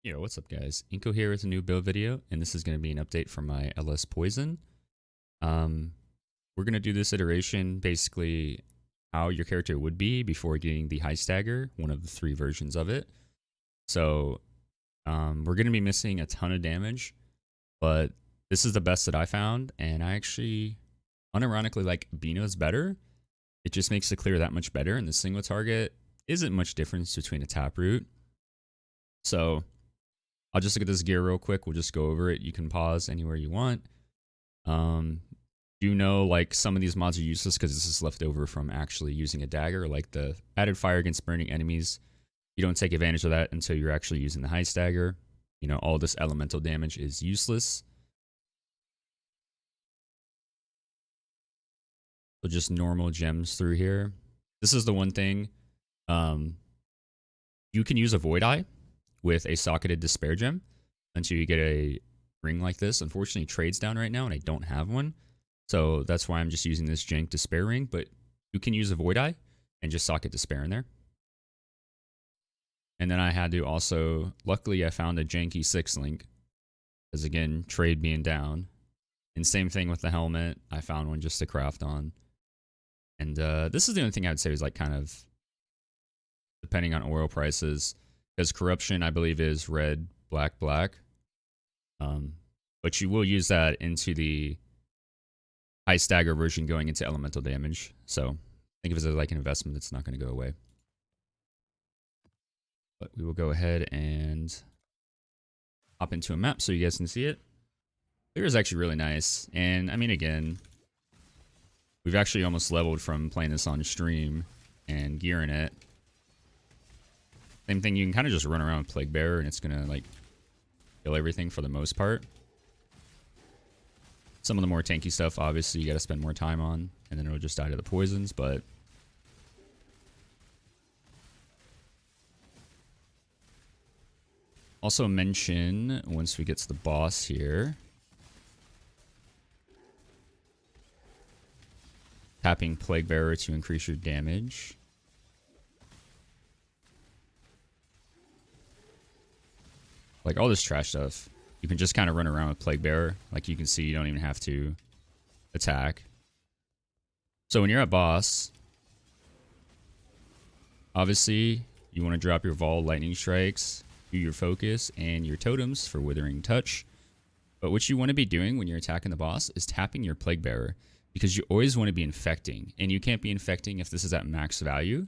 Yo, what's up guys? Inco here with a new build video, and this is going to be an update for my LS Poison. We're going to do this iteration basically how your character would be before getting the Heist dagger, one of the 3 versions of it. So we're going to be missing a ton of damage, but this is the best that I found, and I actually unironically like Beano's better. It just makes the clear that much better, and the single target isn't much difference between a taproot. So I'll just look at this gear real quick. We'll just go over it. You can pause anywhere you want. Do know like some of these mods are useless because this is left over from actually using a dagger, like the added fire against burning enemies. You don't take advantage of that until you're actually using the Heist dagger. You know, all this elemental damage is useless. So just normal gems through here. This is the one thing. You can use a Void Eye with a socketed Despair Gem until you get a ring like this. Unfortunately, trade's down right now and I don't have one. So that's why I'm just using this jank Despair ring, but you can use a Void Eye and just socket Despair in there. And then I had to also, luckily I found a janky 6 link, because again, trade being down. And same thing with the helmet, I found one just to craft on. And this is the only thing I would say is like kind of, depending on oil prices, because corruption, I believe, is red, black, black. But you will use that into the Heist dagger version going into elemental damage. So think of it as like an investment that's not going to go away. But we will go ahead and hop into a map so you guys can see it. Clear is actually really nice. And I mean, again, we've actually almost leveled from playing this on stream and gearing it. Same thing, you can kind of just run around with Plague Bearer and it's going to like kill everything for the most part. Some of the more tanky stuff, obviously, you got to spend more time on, and then it'll just die to the poisons, but also mention, once we get to the boss here, tapping Plague Bearer to increase your damage. Like all this trash stuff, you can just kind of run around with Plague Bearer. Like you can see, you don't even have to attack. So when you're at boss, obviously you want to drop your Vol Lightning Strikes, do your focus, and your totems for Withering Touch. But what you want to be doing when you're attacking the boss is tapping your Plague Bearer, because you always want to be infecting, and you can't be infecting if this is at max value.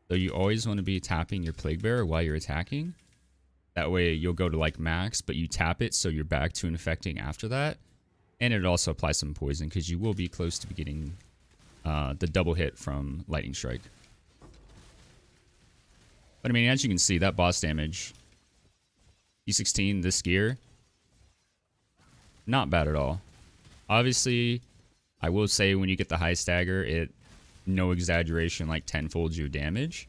So you always want to be tapping your Plague Bearer while you're attacking. That way you'll go to like max, but you tap it so you're back to infecting after that. And it also applies some poison because you will be close to getting the double hit from Lightning Strike. But I mean, as you can see, that boss damage, E16, this gear, not bad at all. Obviously, I will say when you get the Heist dagger, it, no exaggeration, like 10-folds your damage.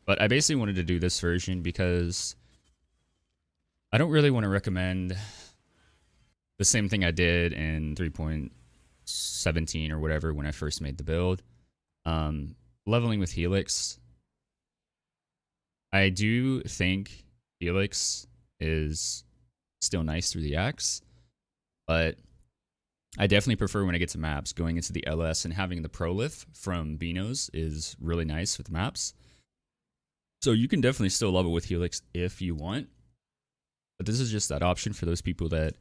But I basically wanted to do this version because I don't really want to recommend the same thing I did in 3.17 or whatever when I first made the build. Leveling with Helix. I do think Helix is still nice through the axe, but I definitely prefer when I get to maps, going into the LS and having the Prolith from Beano's is really nice with maps. So you can definitely still level with Helix if you want. But this is just that option for those people that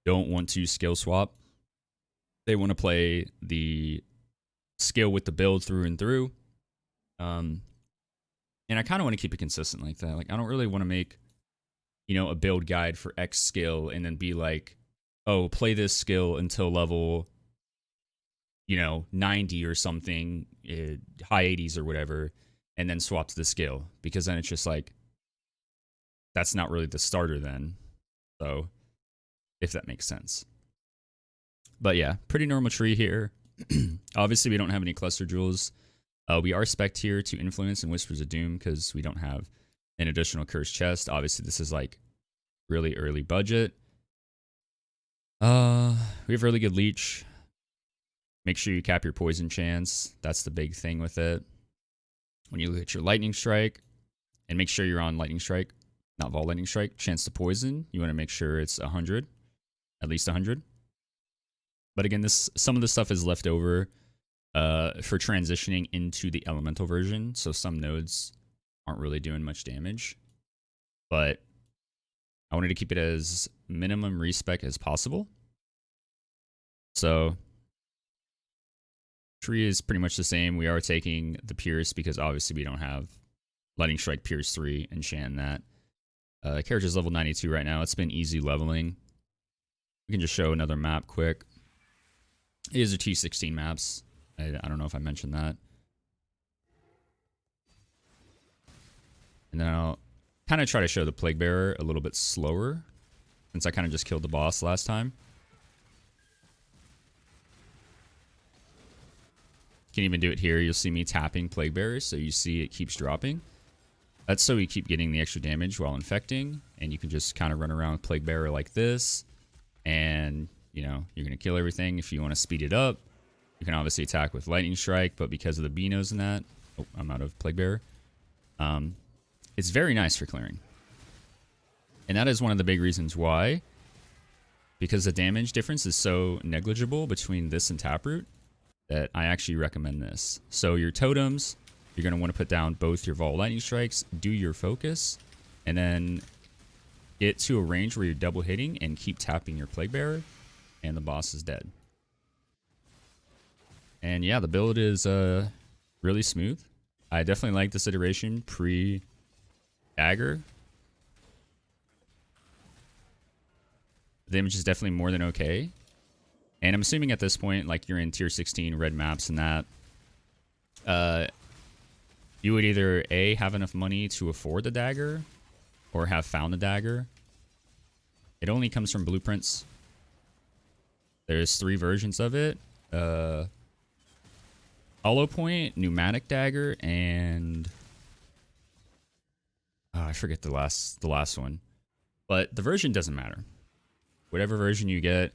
don't want to skill swap. They want to play the skill with the build through and through. And I kind of want to keep it consistent like that. Like I don't really want to make, you know, a build guide for X skill and then be like, oh, play this skill until level, you know, 90 or something, high 80s or whatever, and then swap to the skill, because then it's just like, that's not really the starter then. So, if that makes sense. But yeah, pretty normal tree here. Obviously, we don't have any cluster jewels. We are spec'd here to Influence and Whispers of Doom because we don't have an additional cursed chest. Obviously, this is like really early budget. We have really good leech. Make sure you cap your poison chance. That's the big thing with it. When you look at your Lightning Strike, And make sure you're on lightning strike, not vol lightning strike. Chance to poison, you want to make sure it's 100, at least 100. But again, some of the stuff is left over for transitioning into the elemental version. So some nodes aren't really doing much damage. But I wanted to keep it as minimum respec as possible. So tree is pretty much the same. We are taking the Pierce because obviously we don't have Lightning Strike Pierce 3 and Shan that. Character's level 92 right now. It's been easy leveling. We can just show another map quick. These are T16 maps. I don't know if I mentioned that. And then I'll kind of try to show the Plague Bearer a little bit slower, since I kind of just killed the boss last time. Can even do it here. You'll see me tapping Plague Bearer, so you see it keeps dropping. That's so we keep getting the extra damage while infecting, and you can just kind of run around with Plague Bearer like this, and you know you're gonna kill everything. If you want to speed it up, you can obviously attack with Lightning Strike, but because of the Beanos and that, oh, I'm out of Plague Bearer. It's very nice for clearing, and that is one of the big reasons why. Because the damage difference is so negligible between this and Taproot, that I actually recommend this. So your totems, you're going to want to put down both your Vol Lightning Strikes, do your focus, and then get to a range where you're double hitting and keep tapping your Plague Bearer, and the boss is dead. And yeah, the build is really smooth. I definitely like this iteration pre-dagger. The damage is definitely more than okay. And I'm assuming at this point, like you're in tier 16 red maps and that, you would either A, have enough money to afford the dagger, or have found the dagger. It only comes from blueprints. There's 3 versions of it. Hollow Point, Pneumatic Dagger, and I forget the last one. But the version doesn't matter. Whatever version you get,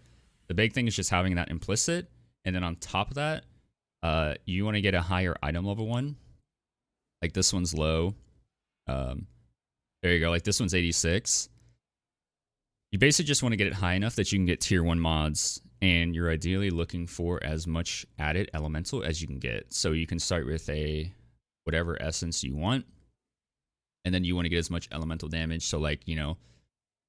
the big thing is just having that implicit, and then on top of that, you want to get a higher item level one. Like this one's low. There you go. Like this one's 86. You basically just want to get it high enough that you can get tier 1 mods, and you're ideally looking for as much added elemental as you can get. So you can start with a whatever essence you want, and then you want to get as much elemental damage. So like, you know,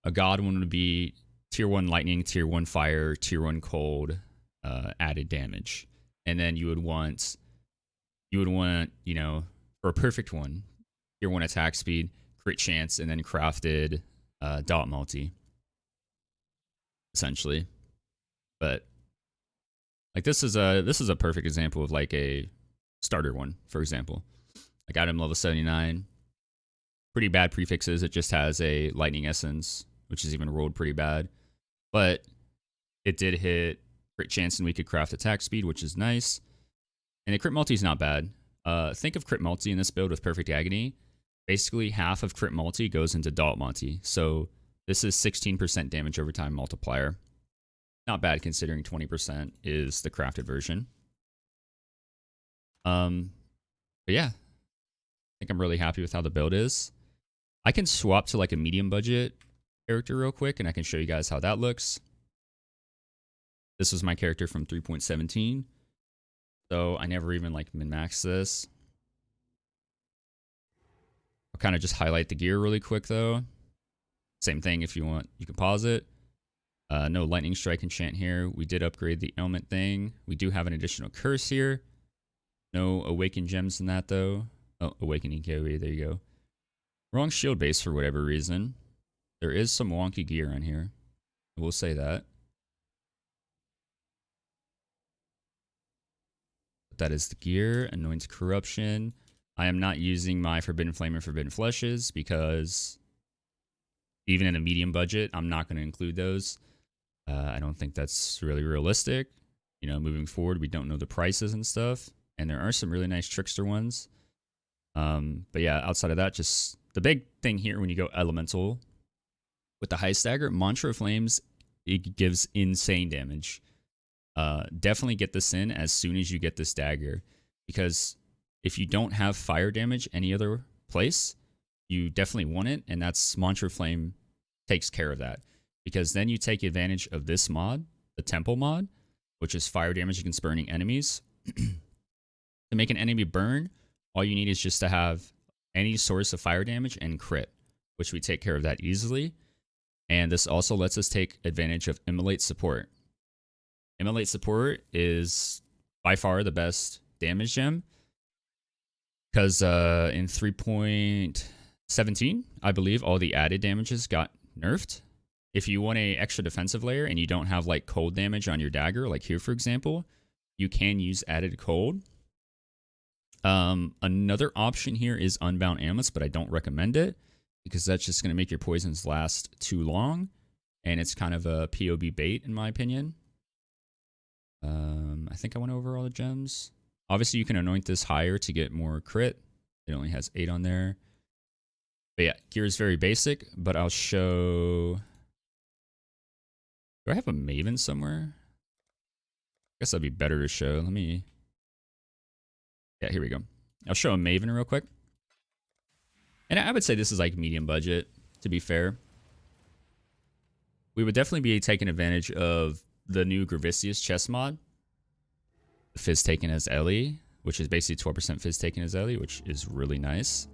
a god one would be tier 1 lightning, tier 1 fire, tier 1 cold, added damage. And then you would want, you know, for a perfect one, tier 1 attack speed, crit chance, and then crafted dot multi, essentially. But like this is a perfect example of like a starter one, for example. Like item level 79, pretty bad prefixes. It just has a lightning essence, which is even rolled pretty bad. But it did hit crit chance, and we could craft attack speed, which is nice. And the crit multi is not bad. Think of crit multi in this build with Perfect Agony. Basically, half of crit multi goes into dot multi. So this is 16% damage over time multiplier. Not bad considering 20% is the crafted version. But yeah, I think I'm really happy with how the build is. I can swap to like a medium budget character real quick, and I can show you guys how that looks. This was my character from 3.17, so I never even like min-maxed this. I'll kind of just highlight the gear really quick though. Same thing, if you want, you can pause it. No lightning strike enchant here. We did upgrade the ailment thing. We do have an additional curse here. No awakened gems in that though. Oh, awakening KOE, there you go. Wrong shield base for whatever reason. There is some wonky gear on here. I will say that. But that is the gear. Anointed Corruption. I am not using my Forbidden Flame and Forbidden Fleshes because even in a medium budget, I'm not going to include those. I don't think that's really realistic. You know, moving forward, we don't know the prices and stuff. And there are some really nice trickster ones. But yeah, outside of that, just the big thing here when you go elemental with the Heist dagger, Mantra of Flames, it gives insane damage. Definitely get this in as soon as you get this dagger, because if you don't have fire damage any other place, you definitely want it, and that's Mantra Flame takes care of that. Because then you take advantage of this mod, the Temple mod, which is fire damage against burning enemies. To make an enemy burn, all you need is just to have any source of fire damage and crit, which we take care of that easily. And this also lets us take advantage of Immolate Support. Immolate Support is by far the best damage gem, because in 3.17, I believe all the added damages got nerfed. If you want a extra defensive layer and you don't have like cold damage on your dagger, like here for example, you can use added cold. Another option here is Unbound Amulets, but I don't recommend it because that's just going to make your poisons last too long, and it's kind of a POB bait in my opinion. I think I went over all the gems. Obviously, you can anoint this higher to get more crit. It only has 8 on there. But yeah, gear is very basic, but I'll show... Do I have a Maven somewhere? I guess that'd be better to show. Let me... Yeah, here we go. I'll show a Maven real quick. And I would say this is like medium budget, to be fair. We would definitely be taking advantage of the new Gravicius chest mod. The Fizz taken as Ellie, which is basically 12% Fizz taken as Ellie, which is really nice.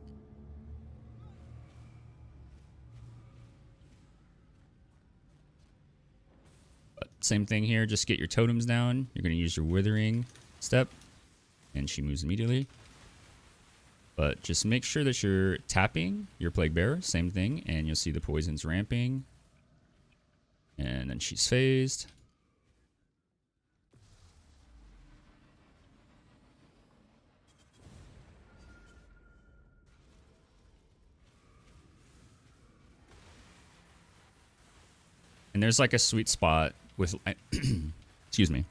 But same thing here, just get your totems down. You're going to use your Withering step, and she moves immediately. But just make sure that you're tapping your Plague Bearer, same thing, and you'll see the poisons ramping. And then she's phased. And there's like a sweet spot with, excuse me,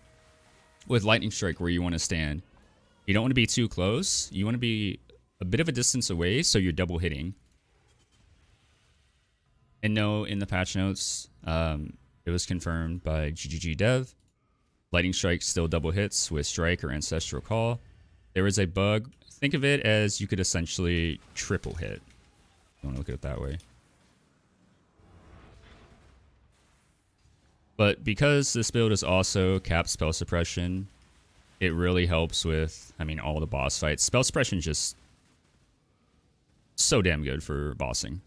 with Lightning Strike where you want to stand. You don't want to be too close. You want to be a bit of a distance away so you're double hitting. And no, in the patch notes, it was confirmed by GGG Dev. Lightning Strike still double hits with Strike or Ancestral Call. There was a bug. Think of it as you could essentially triple hit. You want to look at it that way. But because this build is also capped spell suppression, it really helps with, I mean, all the boss fights. Spell suppression is just so damn good for bossing.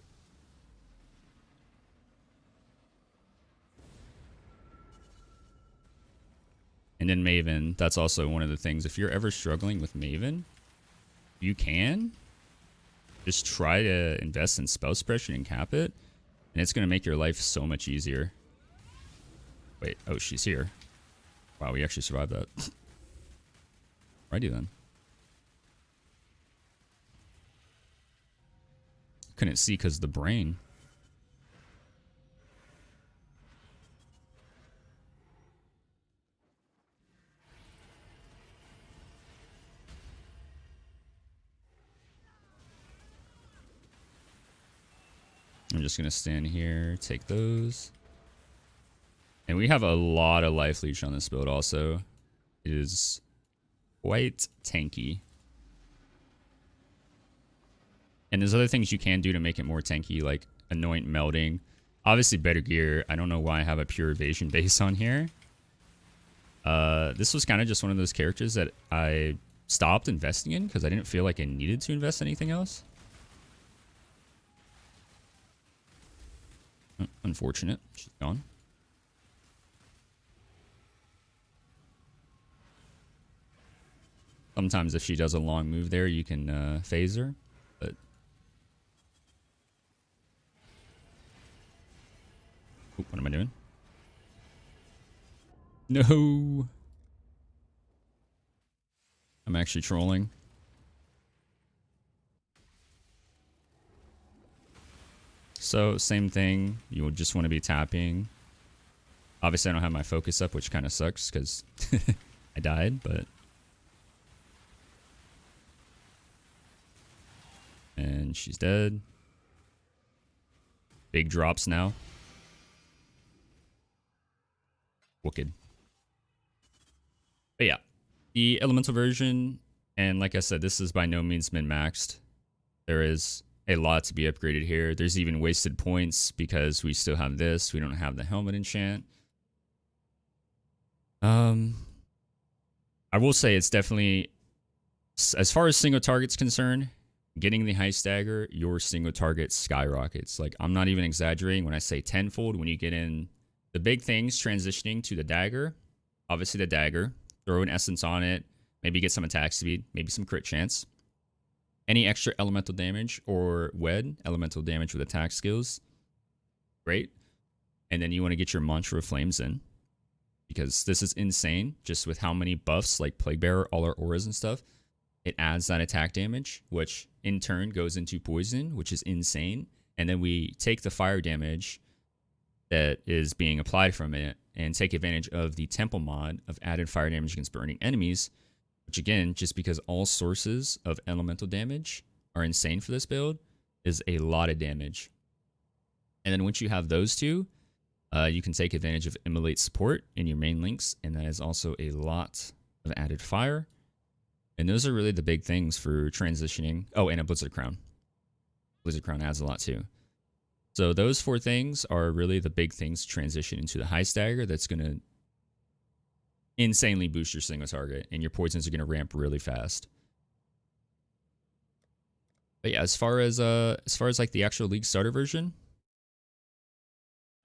And then Maven, that's also one of the things. If you're ever struggling with Maven, you can just try to invest in spell suppression and cap it, and it's going to make your life so much easier. Wait, oh, she's here. Wow, we actually survived that. Righty then. Couldn't see because of the brain. I'm just going to stand here, take those. And we have a lot of life leech on this build also. It is quite tanky. And there's other things you can do to make it more tanky, like anoint melting. Obviously better gear. I don't know why I have a pure evasion base on here. This was kind of just one of those characters that I stopped investing in because I didn't feel like I needed to invest anything else. Unfortunate. She's gone. Sometimes if she does a long move there, you can phase her, but... Oop, what am I doing? No! I'm actually trolling. So, same thing. You would just want to be tapping. Obviously, I don't have my focus up, which kind of sucks because I died, but... And she's dead. Big drops now. Wicked. But yeah, the elemental version, and like I said, this is by no means min-maxed. There is a lot to be upgraded here. There's even wasted points because we still have this. We don't have the helmet enchant. I will say it's definitely, as far as single target's concerned, getting the Heist dagger, your single target skyrockets. Like, I'm not even exaggerating when I say tenfold. When you get in the big things transitioning to the dagger, obviously the dagger, throw an essence on it, maybe get some attack speed, maybe some crit chance. Any extra elemental damage or wed elemental damage with attack skills, great. And then you want to get your Mantra of Flames in, because this is insane just with how many buffs like Plague Bearer, all our auras and stuff. It adds that attack damage, which in turn goes into poison, which is insane. And then we take the fire damage that is being applied from it and take advantage of the temple mod of added fire damage against burning enemies, which again, just because all sources of elemental damage are insane for this build, is a lot of damage. And then once you have those two, you can take advantage of Immolate support in your main links, and that is also a lot of added fire. And those are really the big things for transitioning. Oh, and a Blizzard Crown. Blizzard Crown adds a lot too. So those 4 things are really the big things to transition into the Heist dagger that's going to insanely boost your single target, and your poisons are going to ramp really fast. But yeah, as far as like the actual League starter version,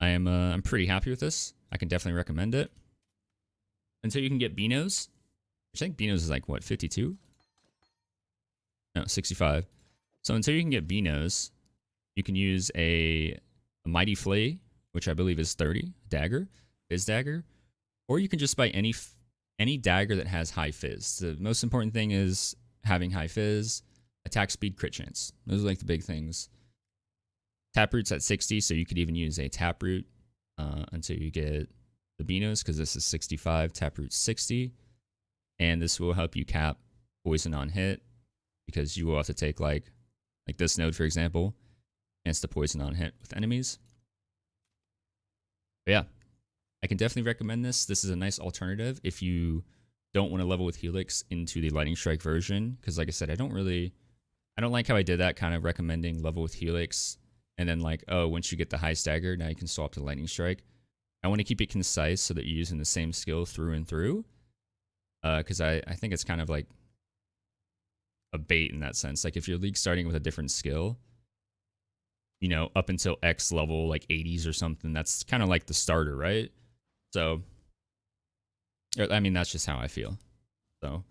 I'm pretty happy with this. I can definitely recommend it. Until you can get Beano's, which I think Beano's is like what, 52? No, 65. So until you can get Beano's, you can use a Mighty Flay, which I believe is 30 dagger, Fizz dagger, or you can just buy any dagger that has high fizz. The most important thing is having high fizz, attack speed, crit chance. Those are like the big things. Taproot's at 60, so you could even use a Taproot until you get the Beano's, because this is 65, Taproot's 60. And this will help you cap poison on hit, because you will have to take like this node, for example, against the poison on hit with enemies. But yeah, I can definitely recommend this. This is a nice alternative if you don't want to level with Helix into the Lightning Strike version, because like I said, I don't like how I did that, kind of recommending level with Helix, and then like, oh, once you get the Heist dagger, now you can swap to Lightning Strike. I want to keep it concise so that you're using the same skill through and through, because I think it's kind of like a bait in that sense. Like if you're League starting with a different skill, you know, up until X level, like 80s or something, that's kind of like the starter, right? So, I mean, that's just how I feel. So,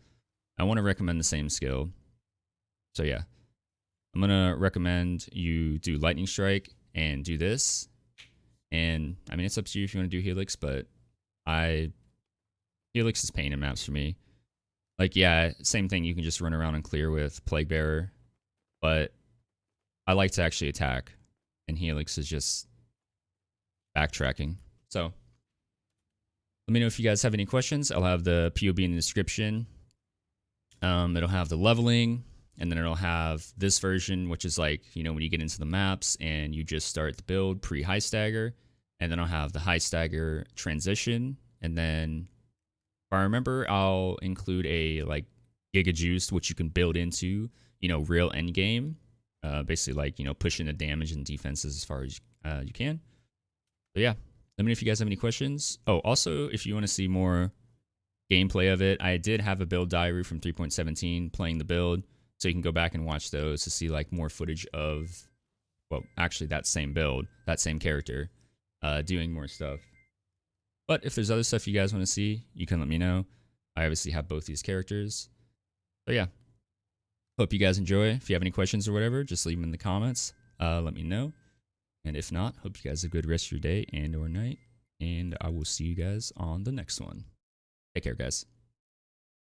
I want to recommend the same skill. So, yeah. I'm going to recommend you do Lightning Strike and do this. And, I mean, it's up to you if you want to do Helix, but Helix is pain in maps for me. Like, yeah, same thing. You can just run around and clear with Plague Bearer, but I like to actually attack, and Helix is just backtracking. So, let me know if you guys have any questions. I'll have the POB in the description. It'll have the leveling, and then it'll have this version, which is like, you know, when you get into the maps and you just start the build pre-Heist dagger, and then I'll have the Heist dagger transition, and then if I remember, I'll include a like Giga Juice, which you can build into, you know, real end game. Basically, like, you know, pushing the damage and defenses as far as you can. So yeah, let me know if you guys have any questions. Oh, also, if you want to see more gameplay of it, I did have a build diary from 3.17 playing the build, so you can go back and watch those to see like more footage of, well, actually that same build, that same character, doing more stuff. But if there's other stuff you guys want to see, you can let me know. I obviously have both these characters. So yeah, hope you guys enjoy. If you have any questions or whatever, just leave them in the comments. Let me know. And if not, hope you guys have a good rest of your day and or night. And I will see you guys on the next one. Take care, guys.